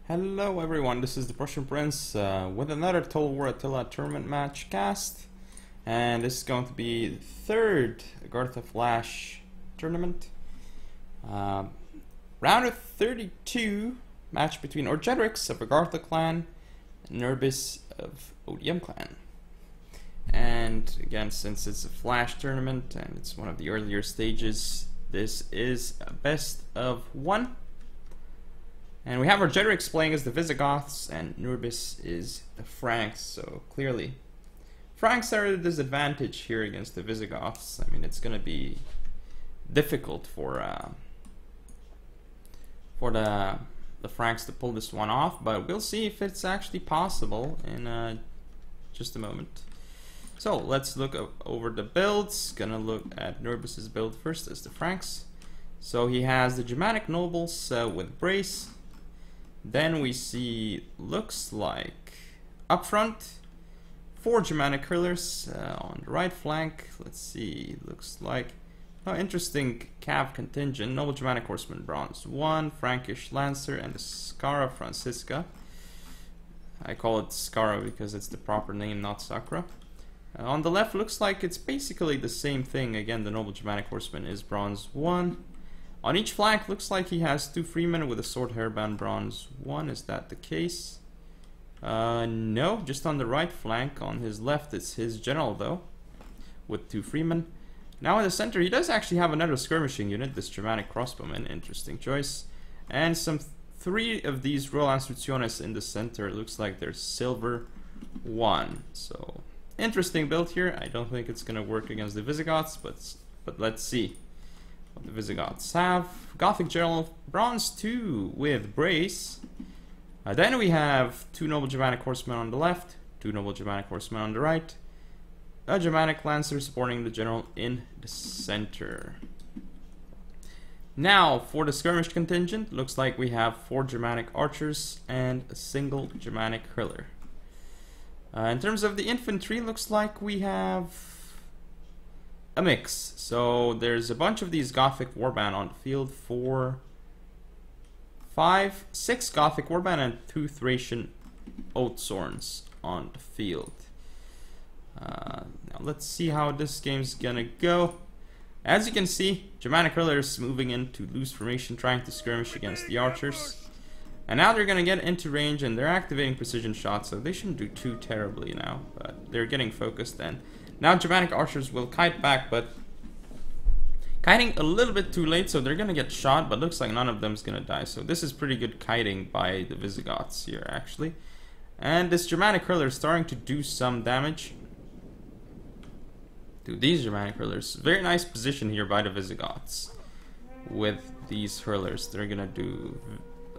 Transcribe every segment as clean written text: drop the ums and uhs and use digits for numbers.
Hello everyone, this is the Prussian Prince with another Total War Attila tournament match cast, and this is going to be the third Agartha Flash tournament. Round of 32 match between Orgetorix of Agartha clan and Nurbis of ODM clan. And again, since it's a Flash tournament and it's one of the earlier stages, this is a best of one. And we have Orgetorix playing as the Visigoths, and Nurbis is the Franks, so clearly Franks are at a disadvantage here against the Visigoths. I mean, it's going to be difficult for the Franks to pull this one off, but we'll see if it's actually possible in just a moment. So let's look over the builds. Gonna look at Nurbis's build first as the Franks. So he has the Germanic nobles with Brace. Then we see, looks like, up front, 4 Germanic hurlers on the right flank. Let's see, looks like, oh, interesting cav contingent. Noble Germanic Horseman, Bronze 1, Frankish Lancer, and the Skara Francisca. I call it Skara because it's the proper name, not Sakra. On the left, looks like it's basically the same thing. Again, the Noble Germanic Horseman is Bronze 1. On each flank, looks like he has 2 freemen with a sword hairband Bronze 1. Is that the case? No, just on the right flank. On his left, it's his general, though, with 2 freemen. Now in the center, he does actually have another skirmishing unit, this Germanic crossbowman. Interesting choice. And some 3 of these Royal Instrucciones in the center. It looks like they're silver 1. So, interesting build here. I don't think it's going to work against the Visigoths, but let's see what the Visigoths have. Gothic General, Bronze 2 with Brace. Then we have 2 Noble Germanic Horsemen on the left, 2 Noble Germanic Horsemen on the right, a Germanic Lancer supporting the General in the center. Now, for the skirmish contingent, looks like we have 4 Germanic Archers and a single Germanic Hurler. In terms of the infantry, looks like we have a mix. So there's a bunch of these Gothic Warband on the field. 6 Gothic Warband and 2 Thracian Oathsworns on the field. Now let's see how this game's gonna go. As you can see, Germanic Hurlers moving into loose formation, trying to skirmish against the archers. And now they're gonna get into range and they're activating precision shots, so they shouldn't do too terribly now, but they're getting focused. And now Germanic archers will kite back, but kiting a little bit too late, so they're gonna get shot, but looks like none of them is gonna die. So this is pretty good kiting by the Visigoths here, actually. And this Germanic hurler is starting to do some damage to these Germanic hurlers. Very nice position here by the Visigoths with these hurlers. They're gonna do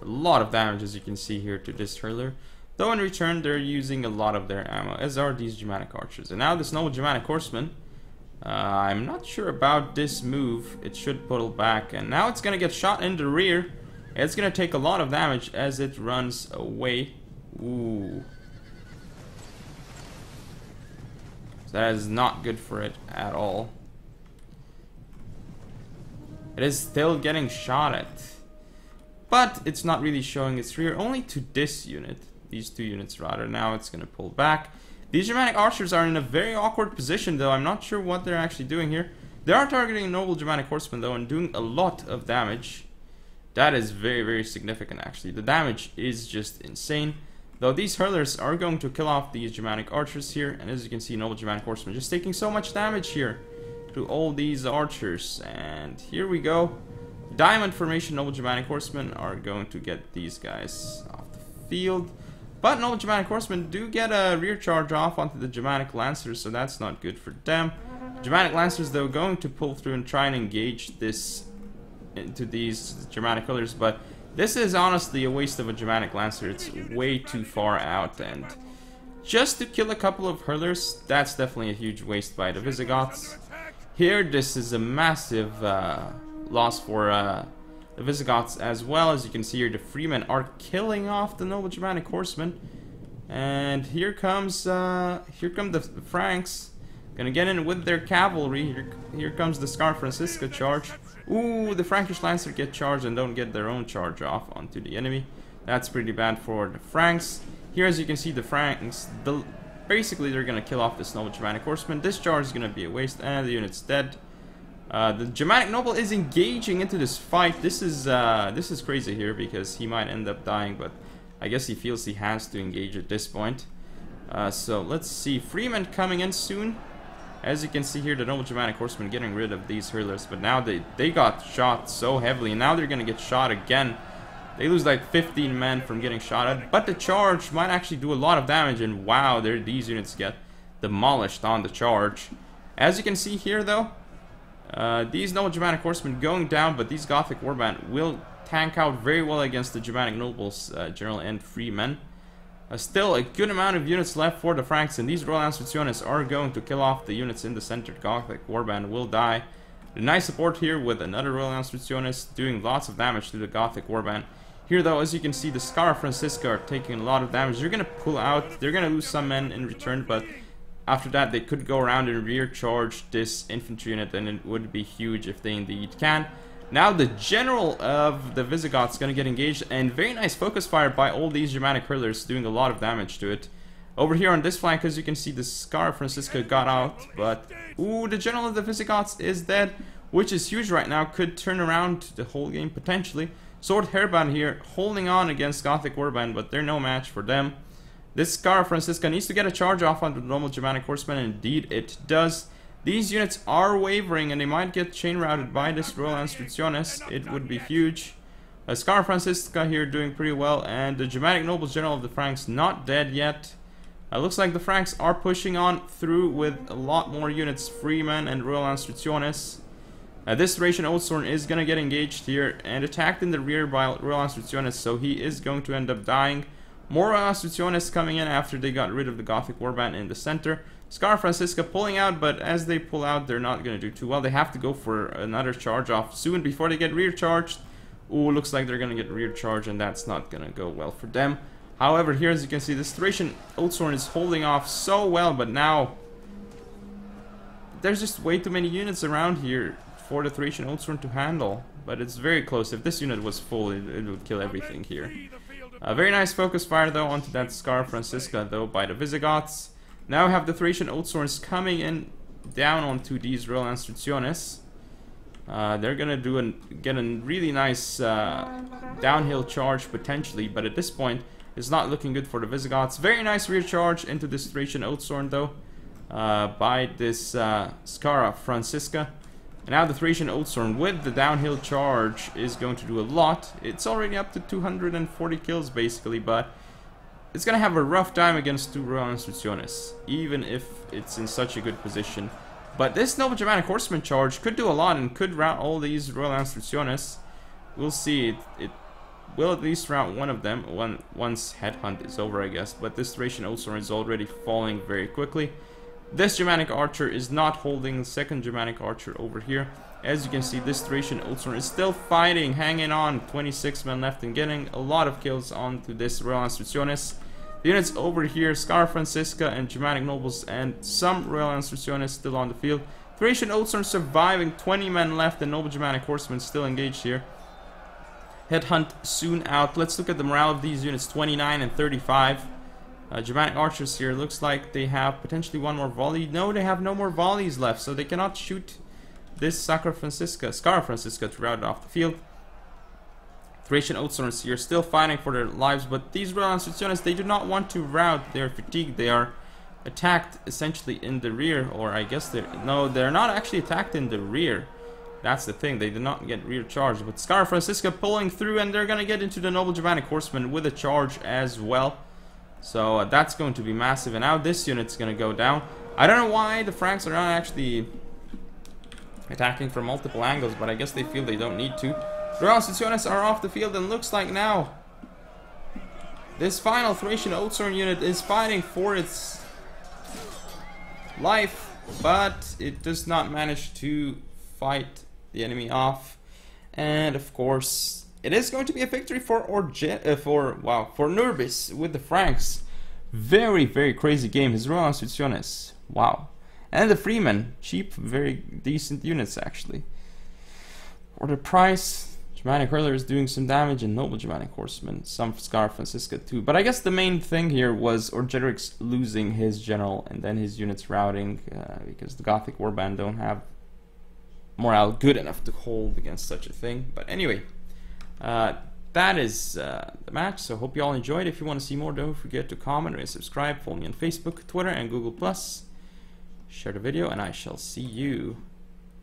a lot of damage, as you can see here, to this hurler. Though in return, they're using a lot of their ammo, as are these Germanic archers. And now this Noble Germanic Horseman, I'm not sure about this move. It should pull back, and now it's gonna get shot in the rear. It's gonna take a lot of damage as it runs away. Ooh. So that is not good for it at all. It is still getting shot at, but it's not really showing its rear, only to this unit. These 2 units rather. Now it's gonna pull back. These Germanic archers are in a very awkward position, though. I'm not sure what they're actually doing here. They are targeting Noble Germanic Horsemen, though, and doing a lot of damage. That is very, very significant, actually. The damage is just insane. Though these hurlers are going to kill off these Germanic archers here, and as you can see, Noble Germanic Horsemen just taking so much damage here to all these archers. And here we go. Diamond formation Noble Germanic Horsemen are going to get these guys off the field. But Noble Germanic Horsemen do get a rear charge off onto the Germanic Lancers, so that's not good for them. Germanic Lancers, though, going to pull through and try and engage this into these Germanic hurlers, but this is honestly a waste of a Germanic Lancer. It's way too far out, and just to kill a couple of hurlers, that's definitely a huge waste by the Visigoths. Here, this is a massive loss for the Visigoths as well. As you can see here, the freemen are killing off the Noble Germanic Horsemen. And here come the Franks. Gonna get in with their cavalry. Here comes the Skara Francisca charge. Ooh, the Frankish Lancer get charged and don't get their own charge off onto the enemy. That's pretty bad for the Franks. Here, as you can see, the Franks, basically they're gonna kill off this noble Germanic horseman. This charge is gonna be a waste, and the unit's dead. The Germanic noble is engaging into this fight. This is crazy here because he might end up dying, but I guess he feels he has to engage at this point. So let's see, Freeman coming in soon. As you can see here, the noble Germanic horsemen getting rid of these hurlers, but now they got shot so heavily, and now they're gonna get shot again. They lose like 15 men from getting shot at, but the charge might actually do a lot of damage, and wow, these units get demolished on the charge. As you can see here though, these noble Germanic horsemen going down, but these Gothic warband will tank out very well against the Germanic nobles, general and freemen. Still a good amount of units left for the Franks, and these Royal Instructiones are going to kill off the units in the center. Gothic warband will die. A nice support here with another Royal Instructiones doing lots of damage to the Gothic warband. Here though, as you can see, the Scar Francisca are taking a lot of damage. They're going to pull out, they're going to lose some men in return, but after that they could go around and rear charge this infantry unit, and it would be huge if they indeed can. Now the general of the Visigoths is going to get engaged, and very nice focus fire by all these Germanic hurlers doing a lot of damage to it. Over here on this flank, as you can see, the Scar Francisca got out, but ooh, the general of the Visigoths is dead, which is huge right now. Could turn around the whole game potentially. Sword Hairband here holding on against Gothic warband, but they're no match for them. This Scar Francisca needs to get a charge off on the normal Germanic horsemen, and indeed it does. These units are wavering, and they might get chain routed by this Royal Instructiones. It would be huge. Scar Francisca here doing pretty well, and the Germanic nobles general of the Franks not dead yet. Looks like the Franks are pushing on through with a lot more units, freemen and Royal Instructiones. This Thracian Oathsworn is going to get engaged here and attacked in the rear by Royal Instructiones, so he is going to end up dying. More Royal Instructiones coming in after they got rid of the Gothic warband in the center. Scar Francisca pulling out, but as they pull out, they're not going to do too well. They have to go for another charge off soon before they get rear charged. Ooh, looks like they're going to get rear charged, and that's not going to go well for them. However, here as you can see, this Thracian Oathsworn is holding off so well, but now there's just way too many units around here for the Thracian Oathsworn to handle. But it's very close. If this unit was full, it would kill everything here. A very nice focus fire though onto that Scar Francisca though by the Visigoths. Now we have the Thracian Oathsworns coming in down onto these Royal Instructiones. They're gonna get a really nice downhill charge potentially, but at this point it's not looking good for the Visigoths. Very nice rear charge into this Thracian Oathsworn though by this Scar Francisca. And now the Thracian Oathsworn with the downhill charge is going to do a lot. It's already up to 240 kills basically, but it's going to have a rough time against two Royal Instructiones, even if it's in such a good position. But this Noble Germanic Horseman charge could do a lot and could rout all these Royal Instructiones. We'll see. It will at least rout one of them once Headhunt is over, I guess. But this Thracian Oathsworn is already falling very quickly. This Germanic Archer is not holding the second Germanic Archer over here. As you can see, this Thracian Oathsworn is still fighting, hanging on. 26 men left and getting a lot of kills onto this Royal Instructiones. The units over here, Scar Francisca and Germanic Nobles and some Royal Instructiones still on the field. Thracian Oathsworn surviving, 20 men left, and Noble Germanic Horsemen still engaged here. Headhunt soon out. Let's look at the morale of these units, 29 and 35. Germanic Archers here, looks like they have potentially one more volley. No, they have no more volleys left, so they cannot shoot this Scar Francisca to rout it off the field. Thracian Oathsworns here still fighting for their lives, but these Royal Instructiones, they do not want to rout. They are fatigued. They are attacked essentially in the rear, or I guess they're not actually attacked in the rear. That's the thing, they did not get rear charged. But Scar Francisca pulling through, and they're gonna get into the Noble Germanic Horsemen with a charge as well. So that's going to be massive, and now this unit's gonna go down. I don't know why the Franks are not actually attacking from multiple angles, but I guess they feel they don't need to. Royal Instructiones are off the field, and looks like now this final Thracian Oathsworn unit is fighting for its life, but it does not manage to fight the enemy off. And of course, it is going to be a victory for Nurbis with the Franks. Very, very crazy game. His Royal Instructiones, wow. And the Freemen, cheap, very decent units actually. For the price, Germanic Hurler is doing some damage, and Noble Germanic Horseman, some Scar Francisca too. But I guess the main thing here was Orgetorix losing his general and then his units routing, because the Gothic Warband don't have morale good enough to hold against such a thing. But anyway, that is the match, so hope you all enjoyed. If you want to see more, don't forget to comment or subscribe. Follow me on Facebook, Twitter, and Google+. Share the video, and I shall see you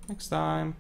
next time.